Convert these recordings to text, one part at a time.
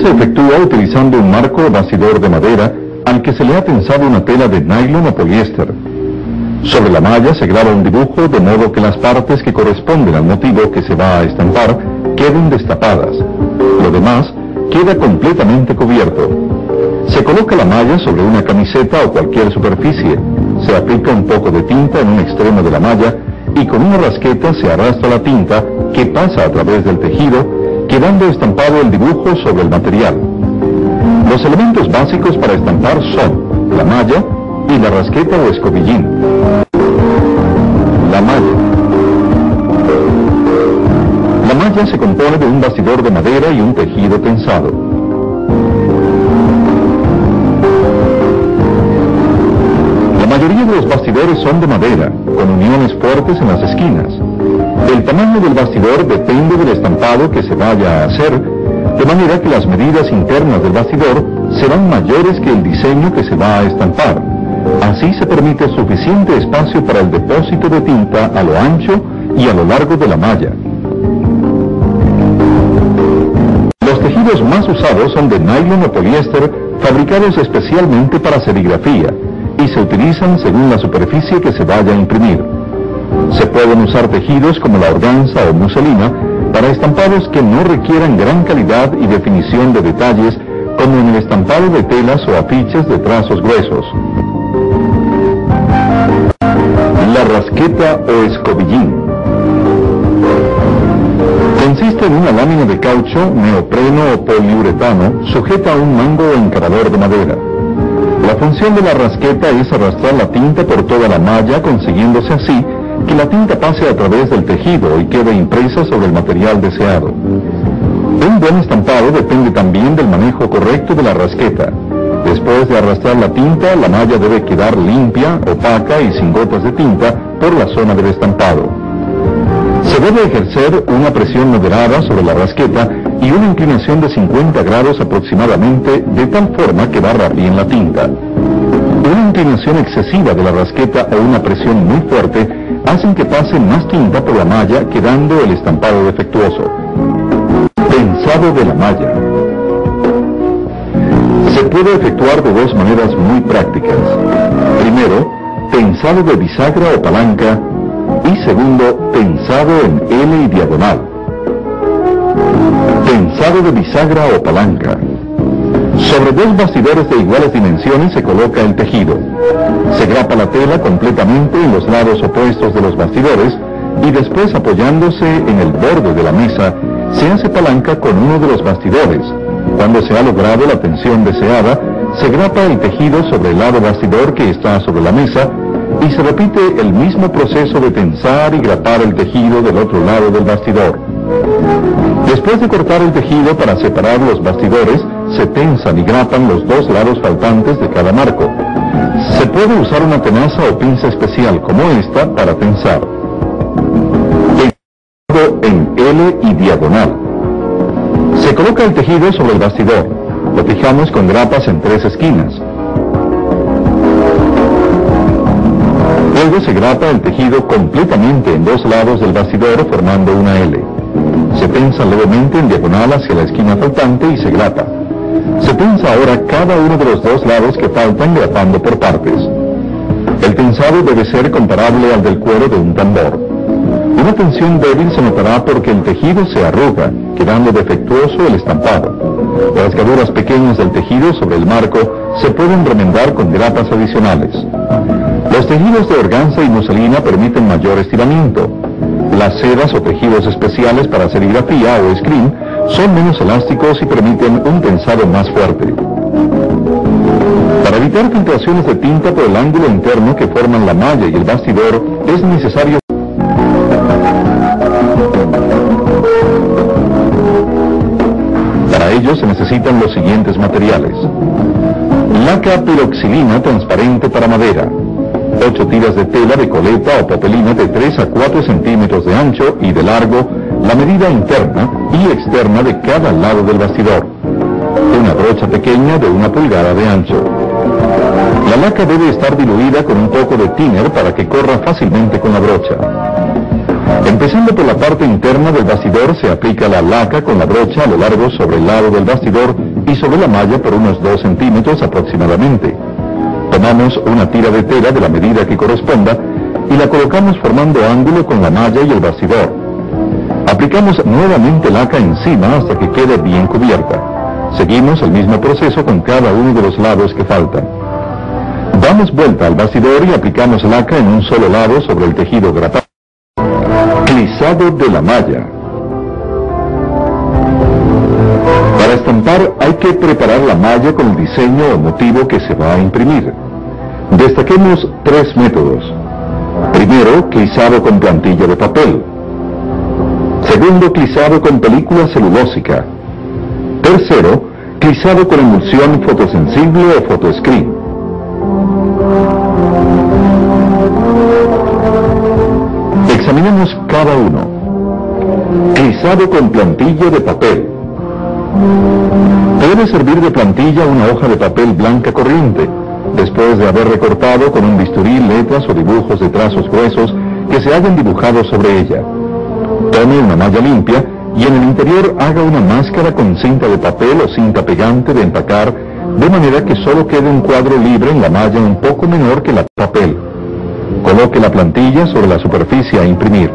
se efectúa utilizando un marco o bastidor de madera al que se le ha tensado una tela de nylon o poliéster. Sobre la malla se graba un dibujo de modo que las partes que corresponden al motivo que se va a estampar queden destapadas. Lo demás queda completamente cubierto. Se coloca la malla sobre una camiseta o cualquier superficie, se aplica un poco de tinta en un extremo de la malla y con una rasqueta se arrastra la tinta que pasa a través del tejido, quedando estampado el dibujo sobre el material. Los elementos básicos para estampar son la malla y la rasqueta o escobillín. La malla. La malla se compone de un bastidor de madera y un tejido tensado. La mayoría de los bastidores son de madera, con uniones fuertes en las esquinas. El tamaño del bastidor depende del estampado que se vaya a hacer, de manera que las medidas internas del bastidor serán mayores que el diseño que se va a estampar. Así se permite suficiente espacio para el depósito de tinta a lo ancho y a lo largo de la malla. Los tejidos más usados son de nylon o poliéster, fabricados especialmente para serigrafía, y se utilizan según la superficie que se vaya a imprimir. Se pueden usar tejidos como la organza o muselina para estampados que no requieran gran calidad y definición de detalles, como en el estampado de telas o afiches de trazos gruesos. La rasqueta o escobillín. Consiste en una lámina de caucho, neopreno o poliuretano sujeta a un mango o encarador de madera. La función de la rasqueta es arrastrar la tinta por toda la malla, consiguiéndose así que la tinta pase a través del tejido y quede impresa sobre el material deseado. Un buen estampado depende también del manejo correcto de la rasqueta. Después de arrastrar la tinta, la malla debe quedar limpia, opaca y sin gotas de tinta por la zona del estampado. Se debe ejercer una presión moderada sobre la rasqueta y una inclinación de 50 grados aproximadamente, de tal forma que barra bien la tinta. Una inclinación excesiva de la rasqueta o una presión muy fuerte hacen que pase más tinta por la malla, quedando el estampado defectuoso. Tensado de la malla. Se puede efectuar de dos maneras muy prácticas. Primero, tensado de bisagra o palanca, y segundo, tensado en L y diagonal. Tensado de bisagra o palanca. Sobre dos bastidores de iguales dimensiones se coloca el tejido. Se grapa la tela completamente en los lados opuestos de los bastidores y después, apoyándose en el borde de la mesa, se hace palanca con uno de los bastidores. Cuando se ha logrado la tensión deseada, se grapa el tejido sobre el lado bastidor que está sobre la mesa y se repite el mismo proceso de tensar y grapar el tejido del otro lado del bastidor. Después de cortar el tejido para separar los bastidores, se tensan y grapan los dos lados faltantes de cada marco. Se puede usar una tenaza o pinza especial como esta para tensar. Tensado en L y diagonal. Se coloca el tejido sobre el bastidor. Lo fijamos con grapas en tres esquinas. Luego se grapa el tejido completamente en dos lados del bastidor formando una L. Se tensa levemente en diagonal hacia la esquina faltante y se grapa. Se tensa ahora cada uno de los dos lados que faltan, grapando por partes. El tensado debe ser comparable al del cuero de un tambor. Una tensión débil se notará porque el tejido se arruga, quedando defectuoso el estampado. Rasgaduras pequeñas del tejido sobre el marco se pueden remendar con grapas adicionales. Los tejidos de organza y muselina permiten mayor estiramiento. Las sedas o tejidos especiales para serigrafía o screen son menos elásticos y permiten un tensado más fuerte. Para evitar filtraciones de tinta por el ángulo interno que forman la malla y el bastidor, es necesario Para ello se necesitan los siguientes materiales: laca piroxilina transparente para madera, 8 tiras de tela de coleta o papelina de 3 a 4 centímetros de ancho y de largo, la medida interna y externa de cada lado del bastidor, una brocha pequeña de 1 pulgada de ancho. La laca debe estar diluida con un poco de thinner para que corra fácilmente con la brocha. Empezando por la parte interna del bastidor, se aplica la laca con la brocha a lo largo sobre el lado del bastidor y sobre la malla por unos 2 centímetros aproximadamente. Tomamos una tira de tela de la medida que corresponda y la colocamos formando ángulo con la malla y el bastidor. Aplicamos nuevamente laca encima hasta que quede bien cubierta. Seguimos el mismo proceso con cada uno de los lados que faltan. Damos vuelta al bastidor y aplicamos laca en un solo lado sobre el tejido grapado. Clisado de la malla. Para estampar hay que preparar la malla con el diseño o motivo que se va a imprimir. Destaquemos 3 métodos. Primero, clisado con plantilla de papel. Segundo, clisado con película celulósica. Tercero, clisado con emulsión fotosensible o photoscreen. Examinemos cada uno. Clisado con plantilla de papel. Puede servir de plantilla una hoja de papel blanca corriente, después de haber recortado con un bisturí letras o dibujos de trazos gruesos que se hayan dibujado sobre ella. Tome una malla limpia y en el interior haga una máscara con cinta de papel o cinta pegante de empacar, de manera que solo quede un cuadro libre en la malla un poco menor que la papel. Coloque la plantilla sobre la superficie a imprimir.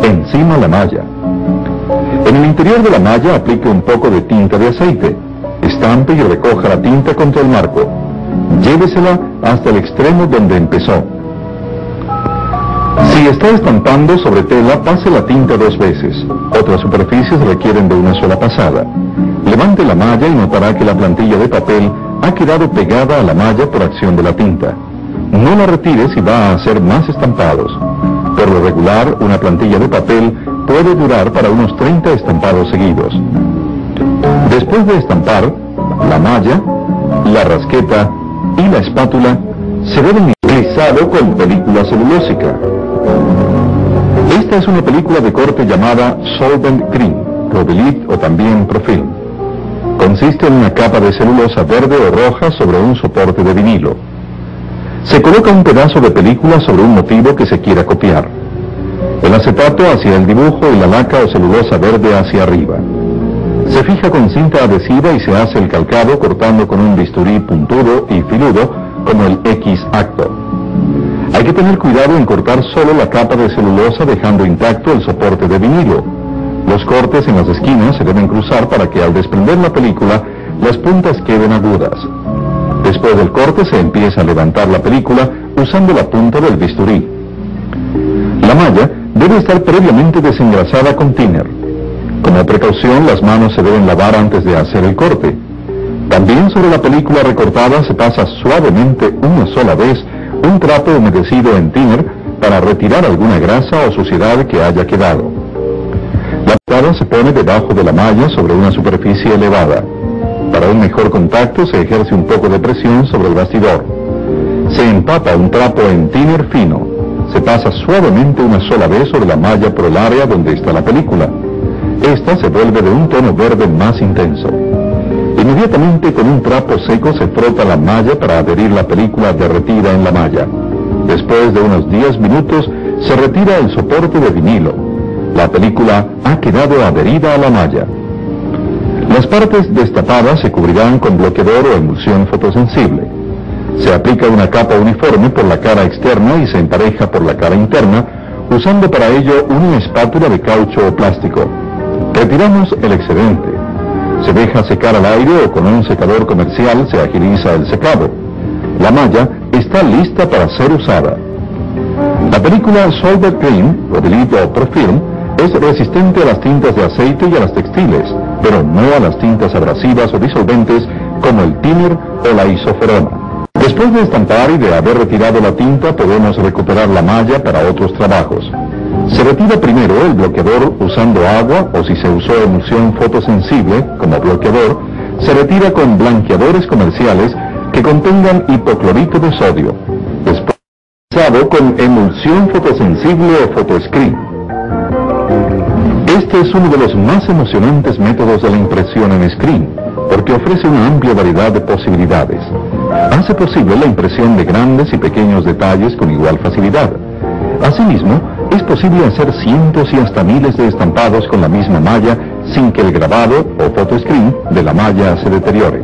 Encima la malla. En el interior de la malla aplique un poco de tinta de aceite. Estampe y recoja la tinta contra el marco. Llévesela hasta el extremo donde empezó. Si está estampando sobre tela, pase la tinta 2 veces. Otras superficies requieren de una sola pasada. Levante la malla y notará que la plantilla de papel ha quedado pegada a la malla por acción de la tinta. No la retire si va a hacer más estampados. Por lo regular, una plantilla de papel puede durar para unos 30 estampados seguidos. Después de estampar, la malla, la rasqueta y la espátula se deben clisado con película celulósica. Esta es una película de corte llamada Solvent Green, Provilit o también Profilm. Consiste en una capa de celulosa verde o roja sobre un soporte de vinilo. Se coloca un pedazo de película sobre un motivo que se quiera copiar. El acetato hacia el dibujo y la laca o celulosa verde hacia arriba. Se fija con cinta adhesiva y se hace el calcado cortando con un bisturí puntudo y filudo como el X acto. Hay que tener cuidado en cortar solo la capa de celulosa dejando intacto el soporte de vinilo. Los cortes en las esquinas se deben cruzar para que al desprender la película las puntas queden agudas. Después del corte se empieza a levantar la película usando la punta del bisturí. La malla debe estar previamente desengrasada con thinner. Como precaución, las manos se deben lavar antes de hacer el corte. También sobre la película recortada se pasa suavemente una sola vez un trapo humedecido en thinner para retirar alguna grasa o suciedad que haya quedado. La pintada se pone debajo de la malla sobre una superficie elevada. Para un mejor contacto se ejerce un poco de presión sobre el bastidor. Se empapa un trapo en thinner fino. Se pasa suavemente una sola vez sobre la malla por el área donde está la película. Esta se vuelve de un tono verde más intenso. Inmediatamente con un trapo seco se frota la malla para adherir la película derretida en la malla. Después de unos 10 minutos se retira el soporte de vinilo. La película ha quedado adherida a la malla. Las partes destapadas se cubrirán con bloqueador o emulsión fotosensible. Se aplica una capa uniforme por la cara externa y se empareja por la cara interna, usando para ello una espátula de caucho o plástico. Retiramos el excedente. Se deja secar al aire o con un secador comercial se agiliza el secado. La malla está lista para ser usada. La película Solvent Green, Provilit o Profilm, es resistente a las tintas de aceite y a las textiles, pero no a las tintas abrasivas o disolventes como el thinner o la isoferona. Después de estampar y de haber retirado la tinta, podemos recuperar la malla para otros trabajos. Se retira primero el bloqueador usando agua o si se usó emulsión fotosensible como bloqueador, se retira con blanqueadores comerciales que contengan hipoclorito de sodio. Después usado con emulsión fotosensible o photoscreen. Este es uno de los más emocionantes métodos de la impresión en screen, porque ofrece una amplia variedad de posibilidades. Hace posible la impresión de grandes y pequeños detalles con igual facilidad. Asimismo, es posible hacer cientos y hasta miles de estampados con la misma malla sin que el grabado o photoscreen de la malla se deteriore.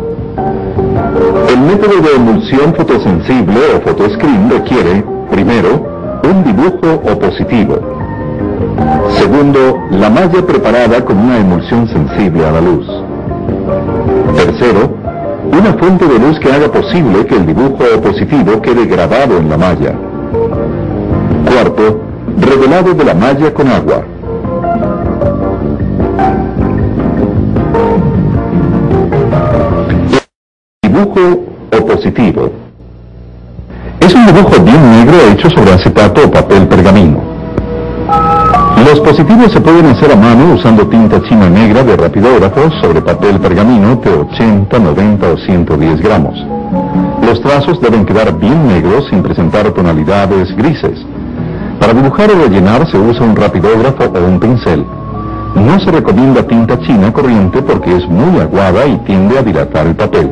El método de emulsión fotosensible o photoscreen requiere, primero, un dibujo opositivo. Segundo, la malla preparada con una emulsión sensible a la luz. Tercero, una fuente de luz que haga posible que el dibujo opositivo quede grabado en la malla. Cuarto, revelado de la malla con agua. Dibujo opositivo. Es un dibujo bien negro hecho sobre acetato o papel pergamino. Los positivos se pueden hacer a mano usando tinta china negra de rapidógrafo sobre papel pergamino de 80, 90 o 110 gramos. Los trazos deben quedar bien negros sin presentar tonalidades grises. Para dibujar o rellenar se usa un rapidógrafo o un pincel. No se recomienda tinta china corriente porque es muy aguada y tiende a dilatar el papel.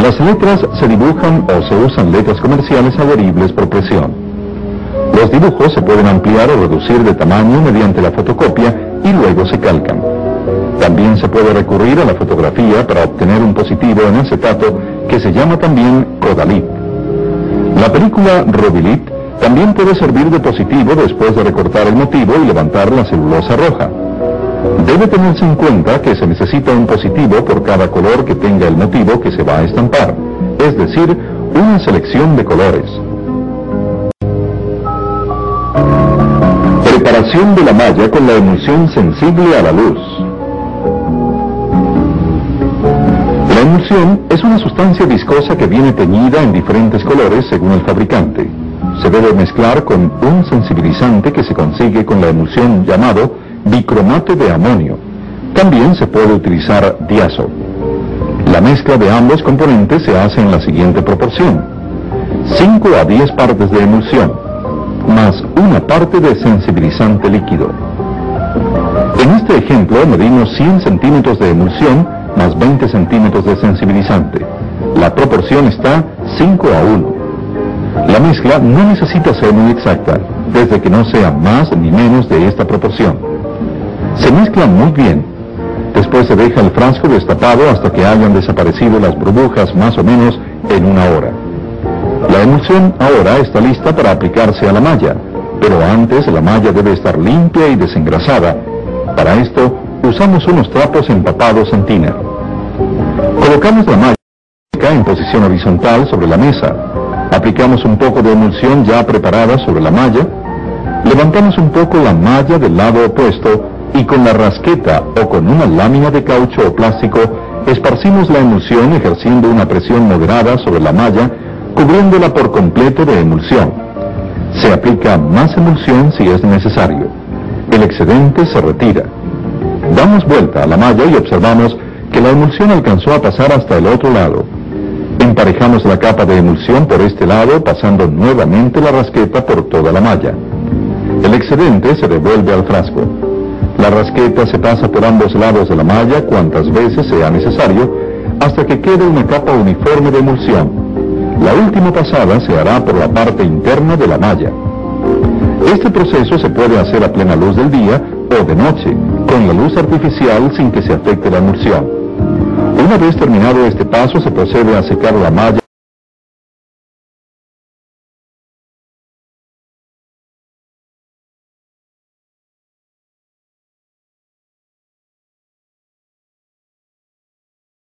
Las letras se dibujan o se usan letras comerciales adheribles por presión. Los dibujos se pueden ampliar o reducir de tamaño mediante la fotocopia y luego se calcan. También se puede recurrir a la fotografía para obtener un positivo en acetato que se llama también Kodalit. La película Rovilit también puede servir de positivo después de recortar el motivo y levantar la celulosa roja. Debe tenerse en cuenta que se necesita un positivo por cada color que tenga el motivo que se va a estampar, es decir, una selección de colores. Preparación de la malla con la emulsión sensible a la luz. La emulsión es una sustancia viscosa que viene teñida en diferentes colores según el fabricante. Se debe mezclar con un sensibilizante que se consigue con la emulsión llamado bicromato de amonio. También se puede utilizar diazo. La mezcla de ambos componentes se hace en la siguiente proporción: 5 a 10 partes de emulsión, más una parte de sensibilizante líquido. En este ejemplo medimos 100 centímetros de emulsión más 20 centímetros de sensibilizante. La proporción está 5 a 1. La mezcla no necesita ser muy exacta, desde que no sea más ni menos de esta proporción. Se mezcla muy bien. Después se deja el frasco destapado hasta que hayan desaparecido las burbujas más o menos en una hora. La emulsión ahora está lista para aplicarse a la malla, pero antes la malla debe estar limpia y desengrasada. Para esto usamos unos trapos empapados en tiner. Colocamos la malla en posición horizontal sobre la mesa. Aplicamos un poco de emulsión ya preparada sobre la malla. Levantamos un poco la malla del lado opuesto y con la rasqueta o con una lámina de caucho o plástico esparcimos la emulsión ejerciendo una presión moderada sobre la malla, cubriéndola por completo de emulsión. Se aplica más emulsión si es necesario. El excedente se retira. Damos vuelta a la malla y observamos que la emulsión alcanzó a pasar hasta el otro lado. Emparejamos la capa de emulsión por este lado, pasando nuevamente la rasqueta por toda la malla. El excedente se devuelve al frasco. La rasqueta se pasa por ambos lados de la malla cuantas veces sea necesario, hasta que quede una capa uniforme de emulsión. La última pasada se hará por la parte interna de la malla. Este proceso se puede hacer a plena luz del día o de noche, con la luz artificial sin que se afecte la emulsión. Una vez terminado este paso se procede a secar la malla